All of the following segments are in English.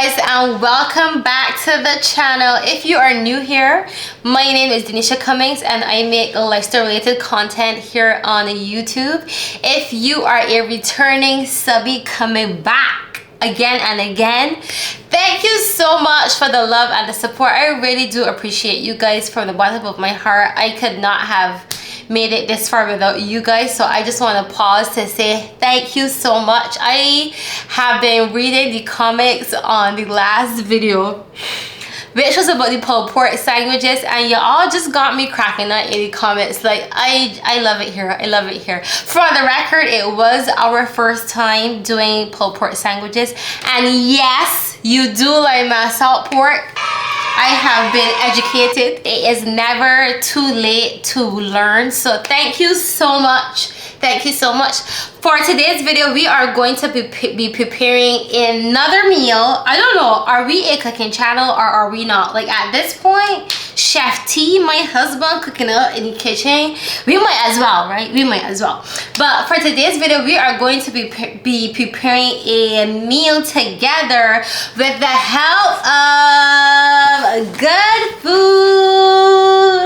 guys, and welcome back to the channel. If you are new here, my name is daneishacummins and I make lifestyle related content here on YouTube. If you are a returning subby coming back again and again, thank you so much for the love and the support. I really do appreciate you guys from the bottom of my heart. I could not have made it this far without you guys, so I just want to pause to say thank you so much. I have been reading the comments on the last video, which was about the pulled pork sandwiches, and y'all just got me cracking up in the comments. Like, I love it here. I love it here. For the record, it was our first time doing pulled pork sandwiches, and yes, you do like my salt pork. I have been educated. It is never too late to learn. So thank you so much. Thank you so much. For today's video, we are going to be preparing another meal. I don't know, are we a cooking channel or are we not? Like, at this point, Chef T, my husband, cooking up in the kitchen. We might as well, right? We might as well. But for today's video, we are going to be preparing a meal together with the help of GoodFood.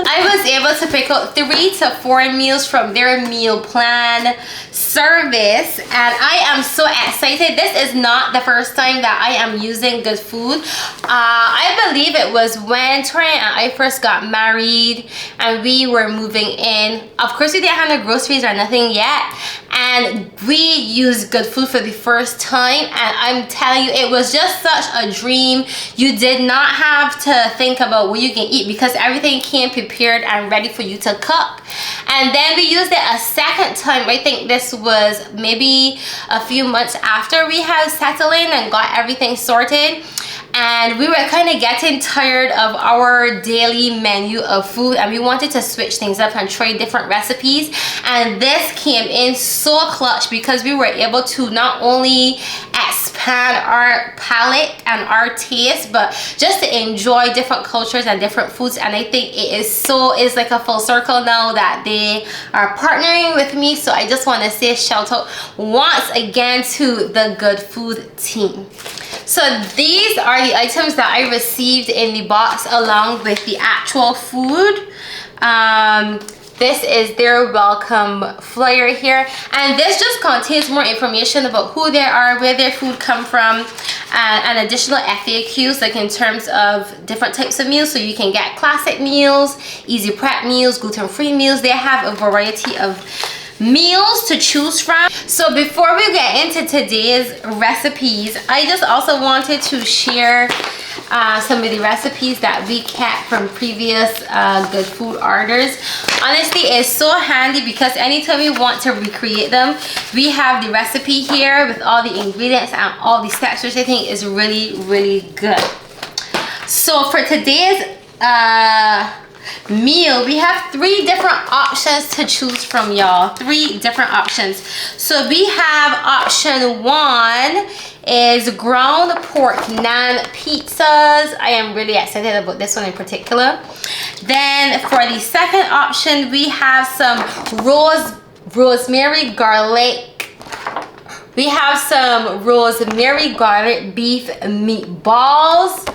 I was able to pick out 3 to 4 meals from their meal plan service, and I am so excited. This is not the first time that I am using GoodFood. I believe it was when Tori and I first got married and we were moving in. Of course, we didn't have no groceries or nothing yet, and we used GoodFood for the first time, and I'm telling you, it was just such a dream. You did not have to think about what you can eat because everything came prepared and ready for you to cook. And then we used it a second time. I think this was maybe a few months after we had settled in and got everything sorted, and we were kind of getting tired of our daily menu of food, and we wanted to switch things up and try different recipes. And this came in so clutch because we were able to not only expand our palate and our taste, but just to enjoy different cultures and different foods. And I think it's like a full circle now that they are partnering with me. So I just want to say shout out once again to the GoodFood team. So these are the items that I received in the box along with the actual food. This is their welcome flyer here, and this just contains more information about who they are, where their food come from, and additional FAQs, like in terms of different types of meals. So you can get classic meals, easy prep meals, gluten-free meals. They have a variety of meals to choose from. So before we get into today's recipes, I just also wanted to share some of the recipes that we kept from previous GoodFood orders. Honestly, it's so handy because anytime we want to recreate them, we have the recipe here with all the ingredients and all the steps, which I think is really, really good. So for today's meal, we have 3 different options to choose from, y'all. 3 different options. So we have option 1 is ground pork naan pizzas. I am really excited about this one in particular. Then for the second option, we have some rosemary garlic. We have some rosemary garlic beef meatballs.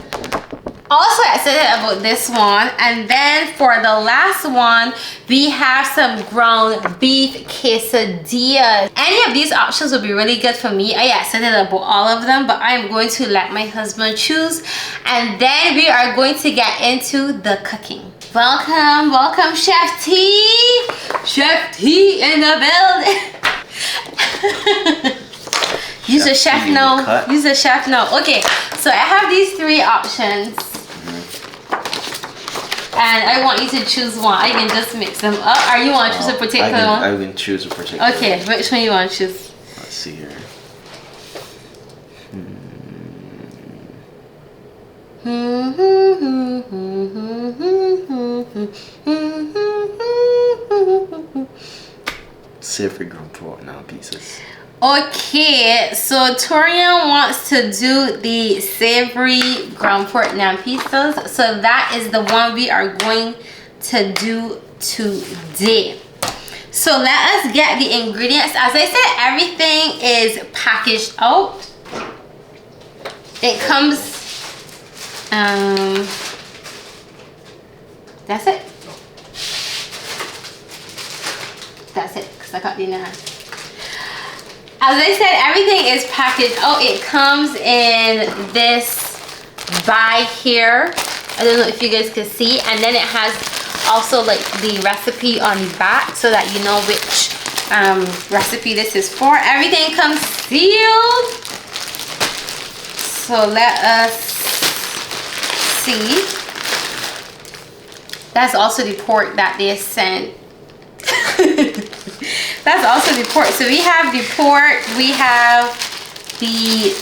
Also excited about this one. And then for the last one, we have some ground beef quesadillas. Any of these options will be really good for me. I excited about all of them, but I'm going to let my husband choose, and then we are going to get into the cooking. Welcome, welcome, Chef T. Chef T in the building. Use a chef now. Use a chef now. Okay, so I have these 3 options. And I want you to choose one. I can just mix them up. Or you want to choose a particular one? I can choose a particular Okay, which one you want to choose? Let's see here. Savory ground pork naan pizzas. Okay, so Torian wants to do the savory ground pork naan pizzas. So that is the one we are going to do today. So let us get the ingredients. As I said, everything is packaged out. It comes That's it. That's it, because I got the naan. As I said, everything is packaged. Oh, it comes in this bag here. I don't know if you guys can see. And then it has also like the recipe on the back so that you know which recipe this is for. Everything comes sealed. So let us see. That's also the pork that they sent. That's also the pork. So we have the pork, we have the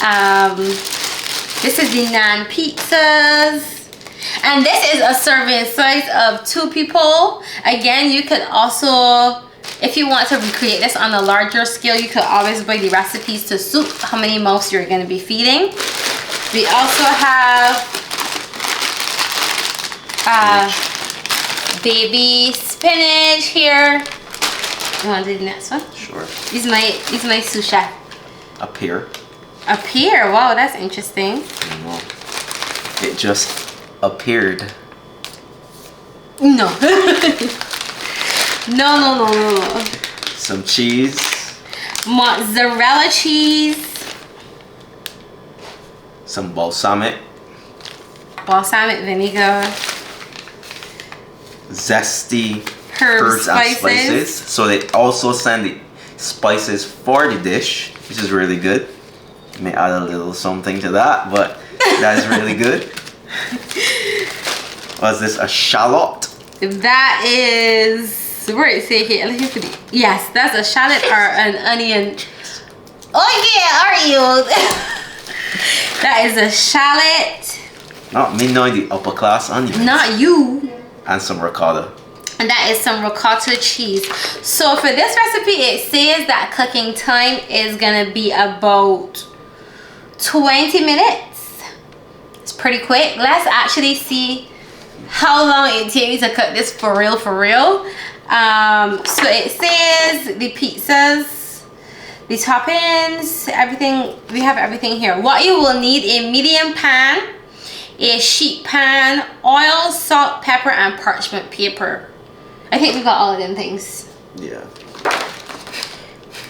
this is the naan pizzas, and this is a serving size of 2 people. Again, you could also, if you want to recreate this on a larger scale, you could always buy the recipes to suit how many mouths you're going to be feeding. We also have baby spinach here. You want to do the next one? Sure. He's my sous chef. A pear. A pear. Wow, that's interesting. No. It just appeared. No. No. Some cheese. Mozzarella cheese. Some balsamic. Balsamic vinegar. Zesty Herbs and spices. spices. So they also send the spices for the dish, which is really good. You may add a little something to that, but that is really good. Was this a shallot? That is, where it say here? Let me put it. Yes, that's a shallot or an onion. Oh yeah, are you? That is a shallot. Not me knowing the upper class onions. Not you. And some ricotta. And that is some ricotta cheese. So for this recipe, it says that cooking time is gonna be about 20 minutes. It's pretty quick. Let's actually see how long it takes me to cook this for real. So it says the pizzas, the toppings, everything. We have everything here. What you will need: a medium pan, a sheet pan, oil, salt, pepper, and parchment paper. I think we got all of them things. Yeah.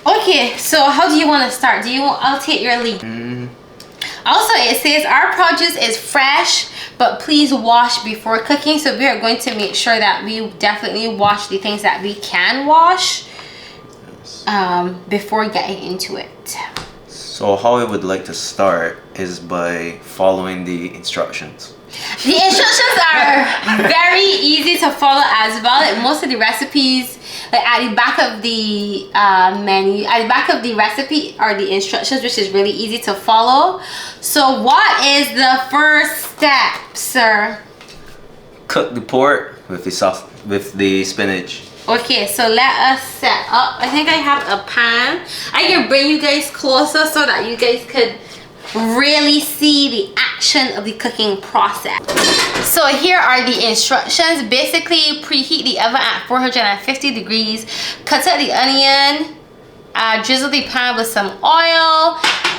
Okay, so how do you want to start? I'll take your lead. Also, it says our produce is fresh, but please wash before cooking. So we are going to make sure that we definitely wash the things that we can wash before getting into it. So how I would like to start is by following the instructions. The instructions are very easy to follow as well. Like most of the recipes, like at the back of the menu, at the back of the recipe are the instructions, which is really easy to follow. So what is the first step, sir? Cook the pork with the spinach. Okay, so let us set up. I think I have a pan. I can bring you guys closer so that you guys could really see the action of the cooking process. So here are the instructions. Basically, preheat the oven at 450 degrees. Cut out the onion. Drizzle the pan with some oil.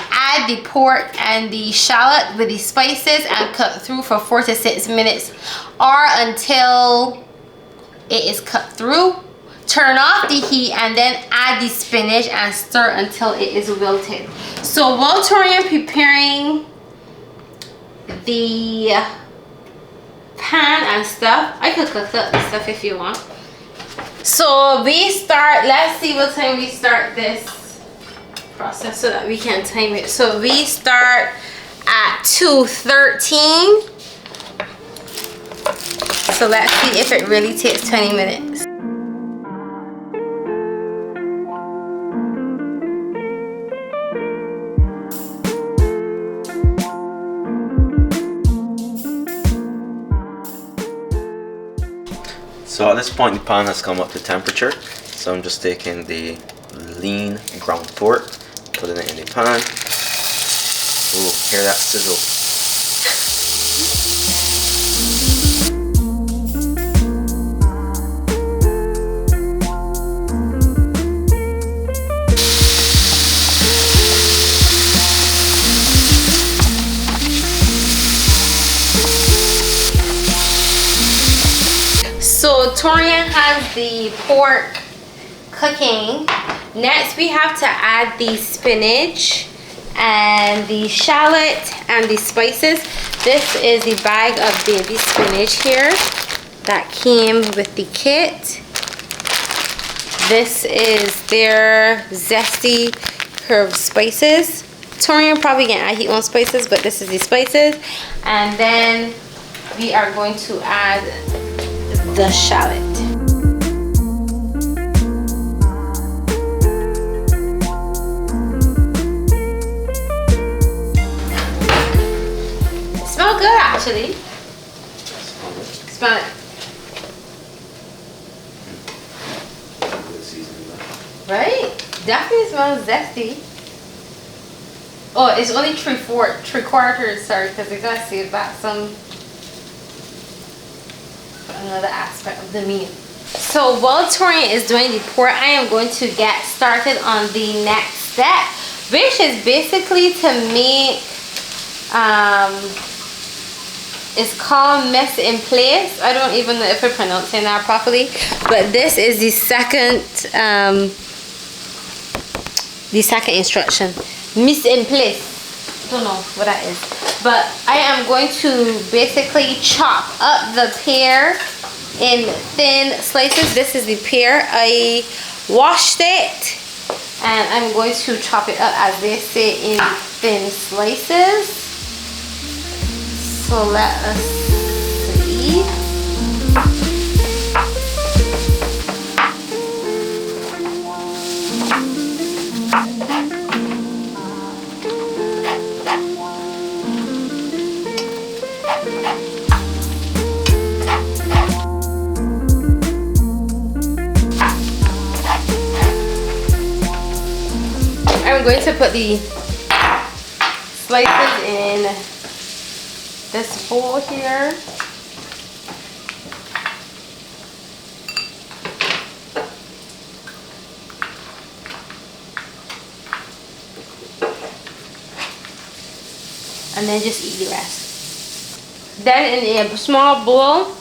Add the pork and the shallot with the spices and cook through for 4 to 6 minutes or until it is cut through. Turn off the heat and then add the spinach and stir until it is wilted. So while Torian preparing the pan and stuff, I could cook up the stuff if you want. So we start, let's see what time we start this process so that we can time it. So we start at 2:13. So let's see if it really takes 20 minutes. So at this point the pan has come up to temperature. So I'm just taking the lean ground pork, putting it in the pan. Ooh, hear that sizzle. So Torian has the pork cooking. Next we have to add the spinach and the shallot and the spices. This is the bag of baby spinach here that came with the kit. This is their zesty herb spices. Torian probably can add his own spices, but this is the spices. And then we are going to add the shallot. It smells good actually. Smell it. Right? Definitely smells zesty. Oh, it's only three quarters, sorry, because it does say that some another aspect of the meal. So while Torian is doing the pork, I am going to get started on the next step, which is basically to make it's called mise en place. I don't even know if I'm pronouncing that properly, but this is the second instruction. Mise en place. Don't know what that is, but I am going to basically chop up the pear in thin slices. This is the pear. I washed it and I'm going to chop it up, as they say, in thin slices. So let us see. I'm going to put the slices in this bowl here. And then just eat the rest. Then in a small bowl,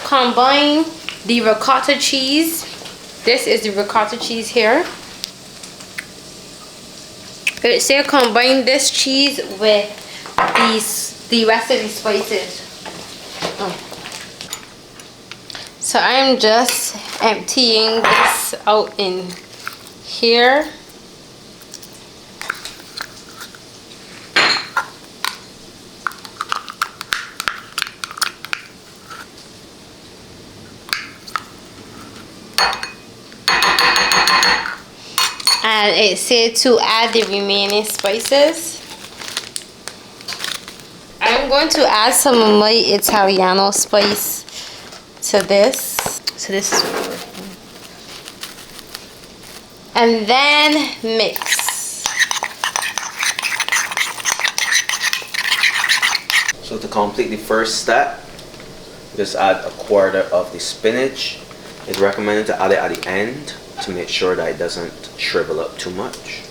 combine the ricotta cheese. This is the ricotta cheese here. It says combine this cheese with the rest of the spices. So I'm just emptying this out in here. And it said to add the remaining spices. I'm going to add some of my Italiano spice to this. So this is what we're doing. And then mix. So to complete the first step, just add a quarter of the spinach. It's recommended to add it at the end to make sure that it doesn't shrivel up too much.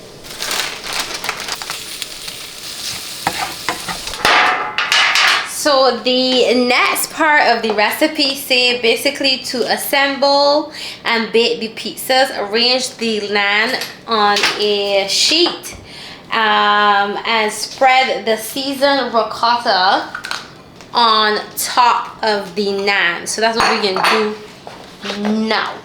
So the next part of the recipe say basically to assemble and bake the pizzas. Arrange the naan on a sheet and spread the seasoned ricotta on top of the naan. So that's what we're gonna do now.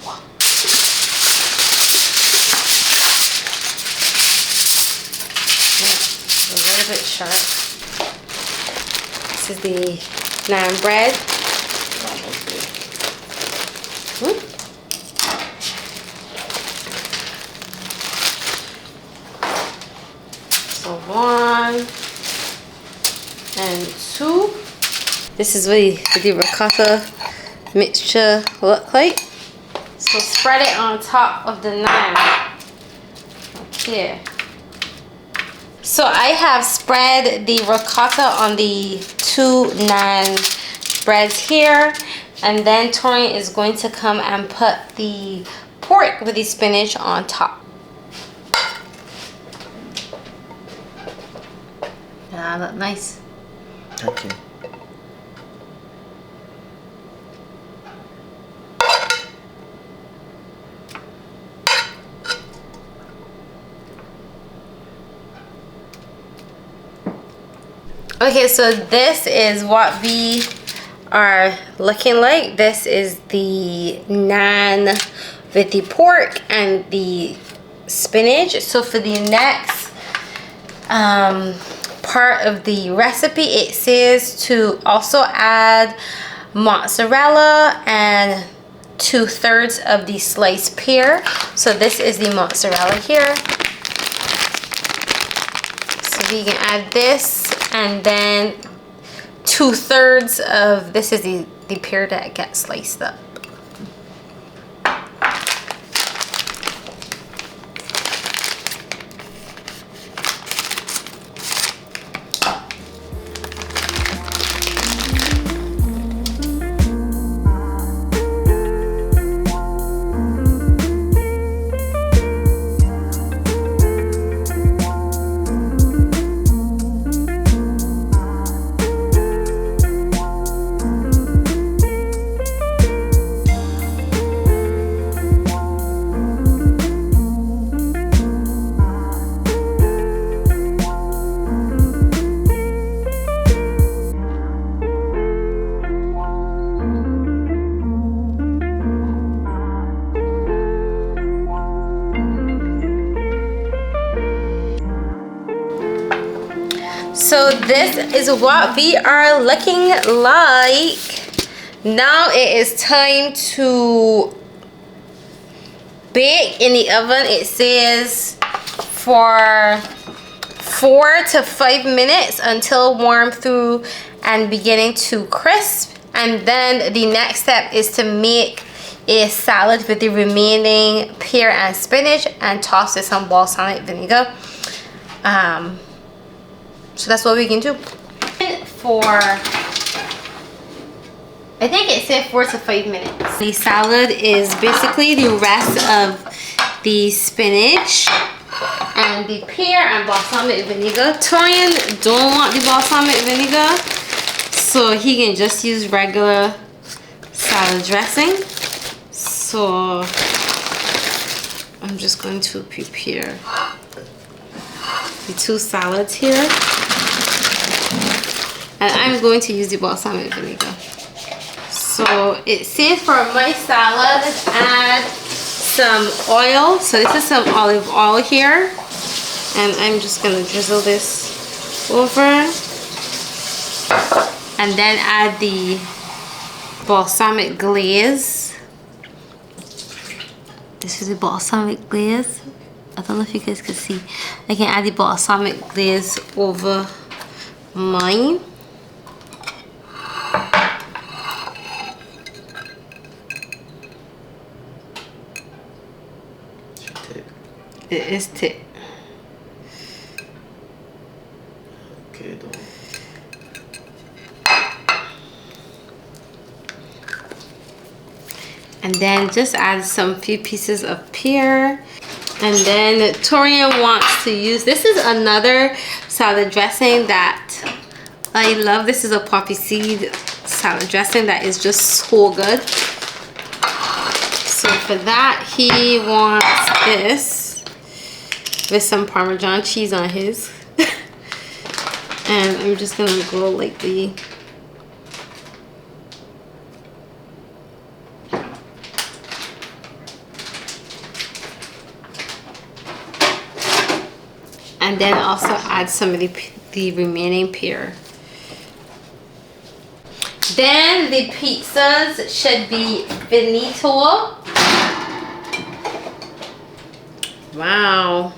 A little bit sharp. This is the naan bread. So 1 and 2. This is what the ricotta mixture look like. So spread it on top of the naan. Okay. So I have spread the ricotta on the 2 naan breads here, and then Torian is going to come and put the pork with the spinach on top. That look nice. Thank you. Okay, so this is what we are looking like. This is the naan with the pork and the spinach. So for the next part of the recipe, it says to also add mozzarella and 2/3 of the sliced pear. So this is the mozzarella here. So we can add this, and then 2/3 of this is the pear that gets sliced up. So this is what we are looking like. Now it is time to bake in the oven. It says for 4 to 5 minutes until warm through and beginning to crisp. And then the next step is to make a salad with the remaining pear and spinach and toss with some balsamic vinegar. So that's what we can do. For, I think it said 4 to 5 minutes. The salad is basically the rest of the spinach and the pear and balsamic vinegar. Torian don't want the balsamic vinegar, so he can just use regular salad dressing. So I'm just going to prepare the 2 salads here, and I'm going to use the balsamic vinegar. So it says for my salad, add some oil. So this is some olive oil here, and I'm just gonna drizzle this over, and then add the balsamic glaze. This is the balsamic glaze. I don't know if you guys can see. I can add the balsamic glaze over mine. It is thick. Okay, don't. And then just add some few pieces of pear. And then Torian wants to use, this is another salad dressing that I love. This is a poppy seed salad dressing that is just so good. So for that, he wants this with some Parmesan cheese on his. And I'm just gonna go like the and then also add some of the remaining pear. Then the pizzas should be finito. Wow.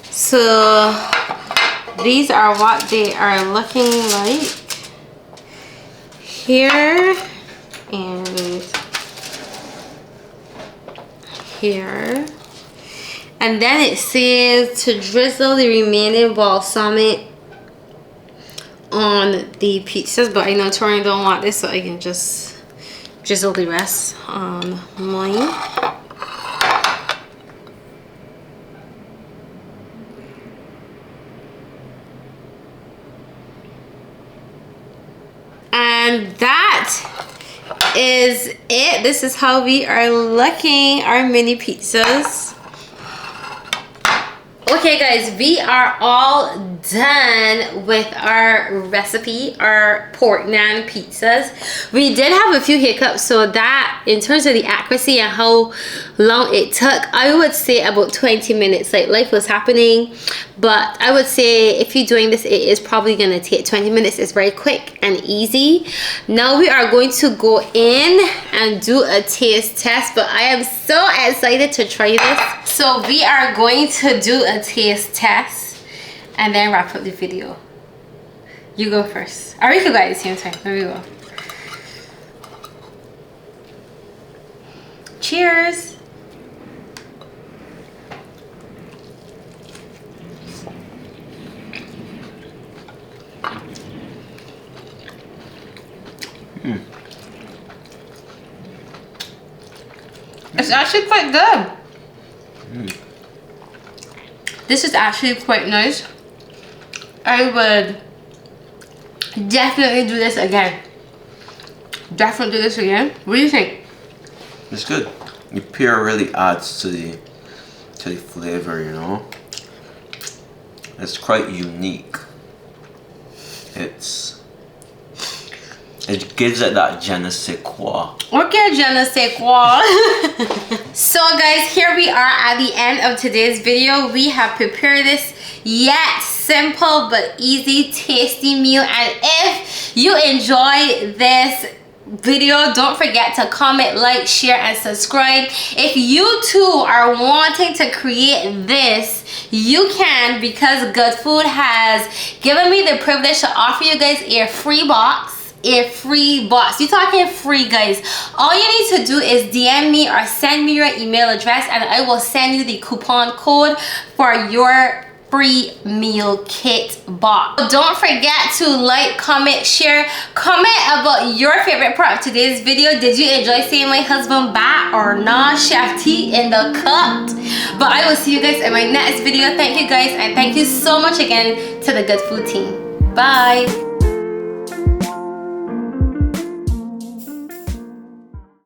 So these are what they are looking like here and here. And then it says to drizzle the remaining balsamic on the pizzas, but I know Torian don't want this, so I can just drizzle the rest on mine. And that is it. This is how we are looking, our mini pizzas. Okay guys, we are all done with our recipe, our pork naan pizzas. We did have a few hiccups, so that in terms of the accuracy and how long it took, I would say about 20 minutes. Like, life was happening, but I would say if you're doing this, it is probably gonna take 20 minutes. It's very quick and easy. Now we are going to go in and do a taste test, but I am so excited to try this. So we are going to do a taste test and then wrap up the video. You go first. Or we could go at the same time. There we go. Cheers. It's actually quite good. This is actually quite nice. I would definitely do this again. Definitely do this again. What do you think? It's good. The pear really adds to the flavor, you know. It's quite unique. It gives it that je ne sais quoi. Okay, je ne sais quoi. So guys, here we are at the end of today's video. We have prepared this yet simple but easy tasty meal, and if you enjoy this video, don't forget to comment, like, share, and subscribe. If you too are wanting to create this, you can, because GoodFood has given me the privilege to offer you guys a free box. You're talking free, guys. All you need to do is DM me or send me your email address, and I will send you the coupon code for your free meal kit box. Don't forget to like, comment, share, comment about your favorite part of today's video. Did you enjoy seeing my husband back or not? Chef T in the cut. But I will see you guys in my next video. Thank you guys, and thank you so much again to the GoodFood team. Bye.